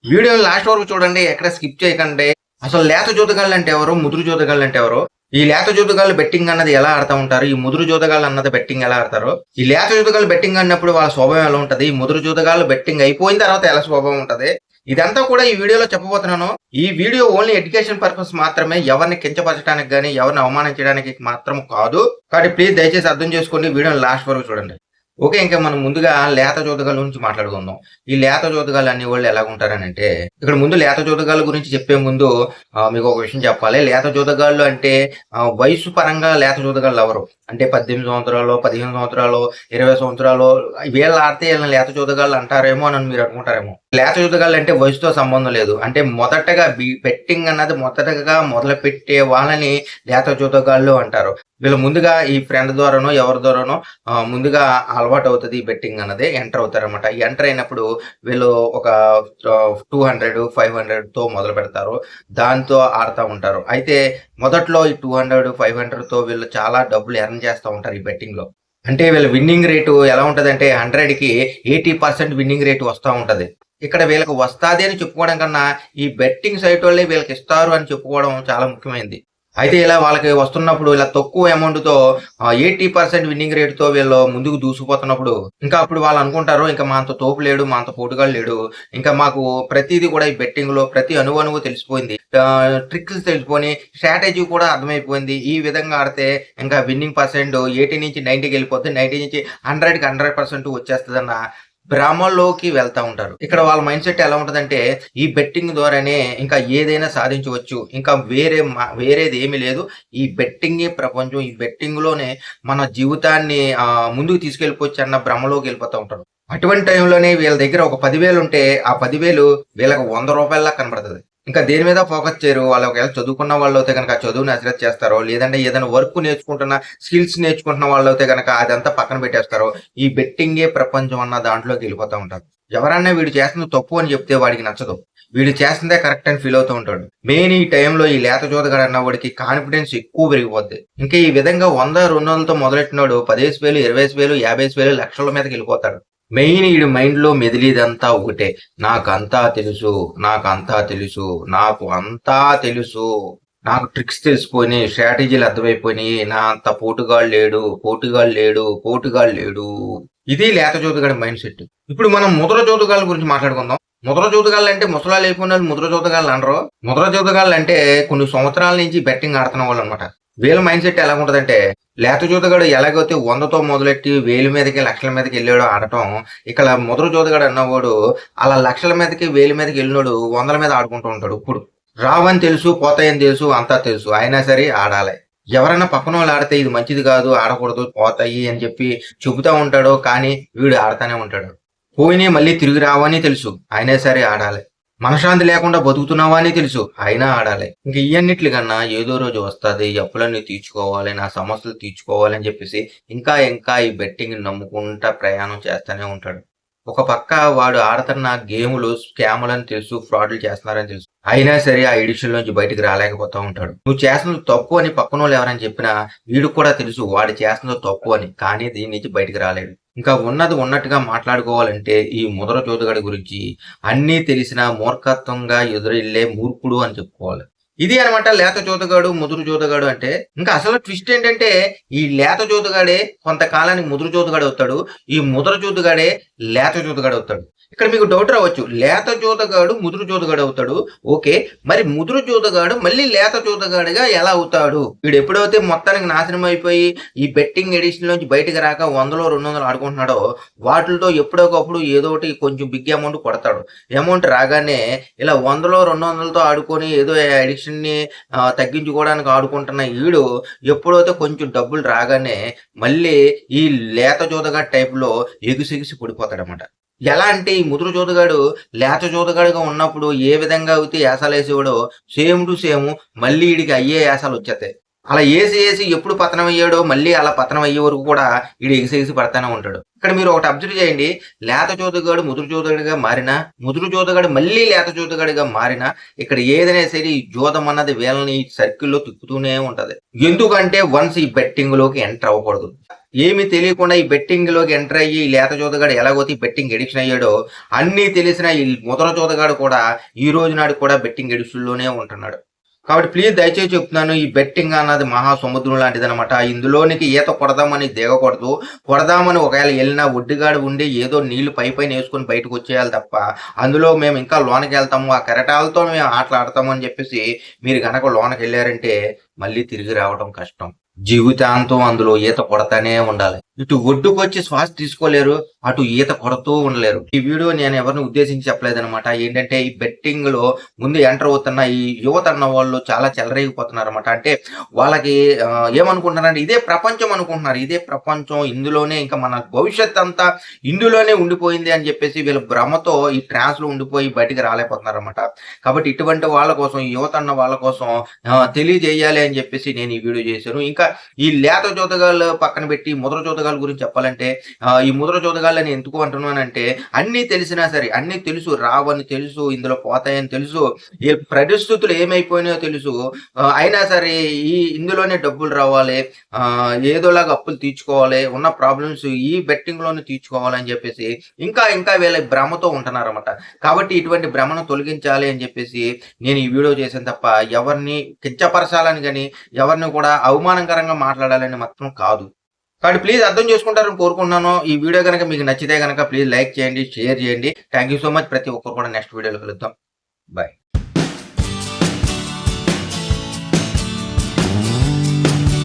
Video last వరకు చూడండి, ఎక్కడ స్కిప్ చేయకండి. అసలు లేత జోతగాళ్ళు అంటే ఎవరు, ముదురు జోతగాళ్ళు అంటే ఎవరు, ఈ లేత జోతగాళ్ళు బెట్టింగ్ అన్నది ఎలా ఆడుతా ఉంటారు, ఈ ముదురు జోతగాళ్ళు అన్నది బెట్టింగ్ ఎలా ఆడతారు, ఈ లేత జోతగాళ్ళు బెట్టింగ్ అన్నప్పుడు వాళ్ళ స్వభావం ఎలా ఉంటది, ఈ ముదురు జోతగాళ్ళు బెట్టింగ్ అయిపోయిన తర్వాత ఎలా స్వభావం ఉంటది, ఇదంతా కూడా ఈ వీడియోలో చెప్పబోతున్నాను. ఈ వీడియో ఓన్లీ ఎడ్యుకేషన్ పర్పస్ మాత్రమే, ఎవరిని కించపరచడానికి గానీ ఎవరిని అవమానించడానికి మాత్రం కాదు. కాబట్టి ప్లీజ్ దయచేసి అర్థం చేసుకోండి, వీడియోని లాస్ట్ వరకు చూడండి. ఓకే. ఇంకా మనం ముందుగా లేత జోతగాళ్ళ గురించి మాట్లాడుకుందాం. ఈ లేత జోతగాళ్ళు అనేవాళ్ళు ఎలాగుంటారని అంటే, ఇక్కడ ముందు లేత జోతగాళ్ళ గురించి చెప్పే ముందు మీకు ఒక విషయం చెప్పాలి. లేత జోతగాళ్ళు అంటే వయసు పరంగా లేత జోతగాళ్ళు ఎవరు అంటే 18 సంవత్సరాలు, 15 సంవత్సరాలు, 20 సంవత్సరాలు వీళ్ళు ఆడితే వీళ్ళని లేత జోతగాళ్ళు అంటారేమో అని మీరు అనుకుంటారేమో. లేత జోతగాళ్ళు అంటే వయసుతో సంబంధం లేదు. అంటే మొదటగా బెట్టింగ్ అన్నది మొదటగా మొదలు పెట్టే వాళ్ళని లేత జోతగాళ్ళు అంటారు. వీళ్ళు ముందుగా ఈ ఫ్రెండ్ ద్వారానో ఎవరి ద్వారానో ముందుగా అలవాటు అవుతుంది ఈ బెట్టింగ్ అన్నది, ఎంటర్ అవుతారనమాట. ఎంటర్ అయినప్పుడు వీళ్ళు ఒక 200, 500తో మొదలు పెడతారు. దాంతో ఆడుతూ ఉంటారు. అయితే మొదట్లో ఈ 200, 500తో వీళ్ళు చాలా డబ్బులు ఎర్న్ చేస్తూ ఉంటారు ఈ బెట్టింగ్ లో. అంటే వీళ్ళ విన్నింగ్ రేటు ఎలా ఉంటదంటే 100కి 80% విన్నింగ్ రేటు వస్తూ ఉంటది. ఇక్కడ వీళ్ళకి వస్తాది అని చెప్పుకోవడం కన్నా ఈ బెట్టింగ్ సైట్ వాళ్ళే వీళ్ళకి ఇస్తారు అని చెప్పుకోవడం చాలా ముఖ్యమైనది. అయితే ఇలా వాళ్ళకి వస్తున్నప్పుడు ఇలా తక్కువ అమౌంట్‌తో 80% విన్నింగ్ రేట్‌తో వీళ్ళు ముందుకు దూసుకుపోతున్నప్పుడు, ఇంకా అప్పుడు వాళ్ళు అనుకుంటారు, ఇంకా మా అంత తోపు లేడు, మా అంత పోటుగాడు లేడు. ఇంకా మాకు ప్రతీది కూడా ఈ బెట్టింగ్‌లో ప్రతి అణువణువు తెలిసిపోయింది. ట్రిక్స్ తెలిసిపోయి, స్ట్రాటజీ కూడా అర్థమైపోయింది. ఈ విధంగా ఆడితే ఇంకా విన్నింగ్ పర్సెంట్ 80 నుంచి 90కి వెళ్ళిపోద్ది. 90 నుంచి 100కి 100% వచ్చేస్తదన్న భ్రమలోకి వెళ్తా ఉంటారు. ఇక్కడ వాళ్ళ మైండ్ సెట్ ఎలా ఉంటదంటే, ఈ బెట్టింగ్ ద్వారానే ఇంకా ఏదైనా సాధించవచ్చు. ఇంకా వేరేది ఏమీ లేదు. ఈ బెట్టింగే ప్రపంచం. ఈ బెట్టింగ్ లోనే మన జీవితాన్ని ముందుకు తీసుకెళ్ళిపోవచ్చు అన్న భ్రమలోకి వెళ్ళిపోతా ఉంటారు. అటువంటి టైంలోనే వీళ్ళ దగ్గర ఒక 10,000 ఉంటే ఆ 10,000 వీళ్ళకి ₹100 కనబడుతుంది. ఇంకా దేని మీద ఫోకస్ చేయరు. వాళ్ళు ఒకవేళ చదువుకున్న వాళ్ళు అయితే కనుక చదువుని అశ్రద్ధ చేస్తారో, లేదంటే ఏదైనా వర్క్ నేర్చుకుంటున్న స్కిల్స్ నేర్చుకుంటున్న వాళ్ళు అయితే కనుక అదంతా పక్కన పెట్టేస్తారో, ఈ బెట్టింగే ప్రపంచం అన్న దాంట్లోకి వెళ్ళిపోతా ఉంటారు. ఎవరన్నా వీడు చేస్తుంది తప్పు అని చెప్తే వాడికి నచ్చదు. వీడు చేస్తుందే కరెక్ట్ అని ఫీల్ అవుతూ ఉంటాడు. మెయిన్ ఈ టైంలో ఈ లేత జోతగాడు అన్న వాడికి కాన్ఫిడెన్స్ ఎక్కువ పెరిగిపోద్ది. ఇంకా ఈ విధంగా 100, 200తో మొదలెట్టినాడు 10,000, 20,000, 50,000 లక్షల మీదకి వెళ్ళిపోతాడు. మెయిన్ ఈడు మైండ్ లో మెదిలిదంతా ఒకటే, నాకంతా తెలుసు, నాకంతా తెలుసు, నాకు అంతా తెలుసు, నాకు ట్రిక్స్ తెలిసిపోయినాయి, స్ట్రాటజీలు అర్థమైపోయినాయి, నా అంత పోటుగాడు లేడు, పోటుగాడు లేడు, పోటుగాడు లేడు. ఇది లేత జోతగాడి మైండ్ సెట్. ఇప్పుడు మనం ముద్ర జోతగాళ్ళ గురించి మాట్లాడుకుందాం. ముద్ర జోతగాళ్ళు అంటే ముసలాలు అయిపోయిన వాళ్ళు ముద్ర జోతగాళ్ళు అనరు. ముద్ర జోతగాళ్ళు అంటే కొన్ని సంవత్సరాల నుంచి బెట్టింగ్ ఆడుతున్న వాళ్ళు అనమాట. వీళ్ళ మైండ్ సెట్ ఎలా ఉంటదంటే, లేత జోతగాడు ఎలాగైతే 100తో మొదలెట్టి 1000 మీదకి, లక్షల మీదకి వెళ్ళాడో ఆడటం, ఇక్కడ ముద్ర జోతగాడు అన్నవాడు అలా లక్షల మీదకి, 1000 మీదకి వెళ్ళినాడు 100ల మీద ఆడుకుంటూ ఉంటాడు. ఇప్పుడు రావని తెలుసు, పోతాయని తెలుసు, అంతా తెలుసు, అయినా సరే ఆడాలి. ఎవరైనా పక్కన వాళ్ళు ఆడితే ఇది మంచిది కాదు, ఆడకూడదు, పోతాయి అని చెప్పి చెబుతా ఉంటాడు. కానీ వీడు ఆడుతానే ఉంటాడు. పోయినాయి మళ్ళీ తిరిగి రావని తెలుసు, అయినా సరే ఆడాలి. మనశ్శాంతి లేకుండా బతుకుతున్నావా అని తెలుసు, అయినా ఆడాలి. ఇంక ఇవన్నిట్ల కన్నా ఏదో రోజు వస్తుంది, అప్పులన్నీ తీర్చుకోవాలి, నా సమస్యలు తీర్చుకోవాలి అని చెప్పేసి ఇంకా ఇంకా ఈ బెట్టింగ్ నమ్ముకుంటా ప్రయాణం చేస్తూనే ఉంటాడు. ఒక పక్క వాడు ఆడుతున్న గేములు స్కాములని తెలుసు, ఫ్రాడ్లు చేస్తున్నారని తెలుసు, అయినా సరే ఆ ఎడిషన్ నుంచి బయటకు రాలేకపోతా ఉంటాడు. నువ్వు చేస్తున్నది తప్పు అని పక్కన వాళ్ళు ఎవరని చెప్పినా వీడికి కూడా తెలుసు వాడు చేస్తున్నది తప్పు అని, కానీ దీని నుంచి బయటకు రాలేడు. ఇంకా ఉన్నది ఉన్నట్టుగా మాట్లాడుకోవాలంటే ఈ ముదర జోతగాడి గురించి అన్నీ తెలిసిన మూర్ఖత్వంగా ఎదురెళ్లే మూర్ఖుడు అని చెప్పుకోవాలి. ఇది అనమాట లేత జోతగాడు, ముదురు జోతగాడు అంటే. ఇంకా అసలు ట్విస్ట్ ఏంటంటే, ఈ లేత జోతగాడే కొంతకాలానికి ముదురు జోతగాడు అవుతాడు, ఈ ముదర జోతగాడే లేత జోతగాడు అవుతాడు. ఇక్కడ మీకు డౌట్ రావచ్చు, లేత జోతగాడు ముదురు జోతగాడు అవుతాడు, ఓకే, మరి ముదురు జోతగాడు మళ్ళీ లేత జోతగాడిగా ఎలా అవుతాడు? వీడు ఎప్పుడైతే మొత్తానికి నాశనం అయిపోయి ఈ బెట్టింగ్ ఎడిషన్ నుంచి బయటకు రాక 100లో 200 ఆడుకుంటున్నాడో, వాటితో ఎప్పుడోకప్పుడు ఏదో ఒకటి కొంచెం బిగ్ అమౌంట్ కొడతాడు. అమౌంట్ రాగానే ఇలా 100లో 200లతో ఆడుకొని ఏదో ఎడిషన్ ని తగ్గించుకోవడానికి ఆడుకుంటున్న ఈడు ఎప్పుడైతే కొంచెం డబ్బులు రాగానే మళ్ళీ ఈ లేత జోతగాడు టైప్ లో ఎగిసిగిసి పడిపోతాడనమాట. ఎలా అంటే ఈ ముదురు జోతగాడు లేత జోతగాడుగా ఉన్నప్పుడు ఏ విధంగా అయితే యాసాలు వేసేవాడో సేమ్ టు సేమ్ మళ్ళీ వీడికి అయ్యే యాసాలు వచ్చేస్తాయి. అలా ఏసి ఎప్పుడు పతనం అయ్యాడో మళ్ళీ అలా పతనం అయ్యే వరకు కూడా వీడు ఎగిసి పడతానే ఉంటాడు. ఇక్కడ మీరు ఒకటి అబ్జర్వ్ చేయండి, లేత జోతగాడు ముదురు జోతగాడిగా మారినా, ముదురు జోతగాడు మళ్ళీ లేత జోతగాడిగా మారినా, ఇక్కడ ఏదైనా సరే ఈ జోదం అన్నది వీళ్ళని సర్కిల్లో తిప్పుతూనే ఉంటది. ఎందుకంటే వన్స్ ఈ బెట్టింగ్ లోకి ఎంటర్ అవ్వకూడదు. ఏమీ తెలియకుండా ఈ బెట్టింగ్ లోకి ఎంటర్ అయ్యి ఈ లేత జోదగాడు ఎలాగోతే ఈ బెట్టింగ్ ఎడిక్షన్ అయ్యాడో అన్నీ తెలిసిన ఈ ముదర జోదగాడు కూడా ఈ రోజు నాడు కూడా బెట్టింగ్ ఎడిక్షన్ లోనే ఉంటున్నాడు. కాబట్టి ప్లీజ్ దయచేసి చెప్తున్నాను, ఈ బెట్టింగ్ అన్నది మహా సముద్రం లాంటిది అనమాట. ఇందులోనికి ఈత కొడదామని దిగకూడదు. కొడదామని ఒకవేళ వెళ్ళినా ఒడ్డుగాడు ఉండి ఏదో నీళ్లు పైన వేసుకొని బయటకు వచ్చేయాలి తప్ప అందులో మేము ఇంకా లోనకి వెళ్తాము, ఆ కెరటాలతో మేము ఆటలు ఆడతాము అని చెప్పేసి మీరు గనక లోనకి వెళ్ళారంటే మళ్ళీ తిరిగి రావడం కష్టం. జీవితాంతం అందులో ఈత కొడతానే ఉండాలి. ఇటు ఒడ్డుకొచ్చి శ్వాస తీసుకోలేరు, అటు ఈత కొడుతూ ఉండలేరు. ఈ వీడియో నేను ఎవరిని ఉద్దేశించి చెప్పలేదనమాట. ఏంటంటే ఈ బెట్టింగ్ లో ముందు ఎంటర్ అవుతున్న ఈ యువత అన్న వాళ్ళు చాలా చెలరేగిపోతున్నారు అనమాట. అంటే వాళ్ళకి ఏమనుకుంటున్నారంటే ఇదే ప్రపంచం అనుకుంటున్నారు. ఇదే ప్రపంచం, ఇందులోనే ఇంకా మన భవిష్యత్ అంతా ఇందులోనే ఉండిపోయింది అని చెప్పేసి వీళ్ళ భ్రమతో ఈ ట్రాన్స్ లో ఉండిపోయి బయటికి రాలేకపోతున్నారు అనమాట. కాబట్టి ఇటువంటి వాళ్ళ కోసం, ఈ యువత అన్న వాళ్ళ కోసం తెలియజేయాలి అని చెప్పేసి నేను ఈ వీడియో చేశాను. ఇంకా ఈ లేత జోదగాళ్ళు పక్కన పెట్టి ముద్ర జోదగాళ్ళ గురించి చెప్పాలంటే ఈ ముద్ర జోదగాళ్ళని ఎందుకు అంటున్నానంటే అన్నీ తెలిసినా సరే, అన్నీ తెలుసు, రావని తెలుసు, ఇందులో పోతాయని తెలుసు, ఈ పరిస్థితులు ఏమైపోయినాయో తెలుసు, అయినా సరే ఇందులోనే డబ్బులు రావాలి, ఏదోలాగా అప్పులు తీర్చుకోవాలి, ఉన్న ప్రాబ్లమ్స్ ఈ బెట్టింగ్ లోనే తీర్చుకోవాలని చెప్పేసి ఇంకా ఇంకా వీళ్ళ భ్రమతో ఉంటున్నారన్నమాట. కాబట్టి ఇటువంటి భ్రమను తొలగించాలి అని చెప్పేసి నేను ఈ వీడియో చేశాను తప్ప ఎవరిని కించపరచాలని కానీ ఎవరిని కూడా అవమానకరంగా మాట్లాడాలని మాత్రం కాదు. కాబట్టి ప్లీజ్ అర్థం చేసుకుంటారని కోరుకుంటున్నాను. ఈ వీడియో కనుక మీకు నచ్చితే కనుక ప్లీజ్ లైక్ చేయండి, షేర్ చేయండి. Thank you so much. ప్రతి ఒక్కరు కూడా నెక్స్ట్ వీడియోలో కలుద్దాం. బాయ్.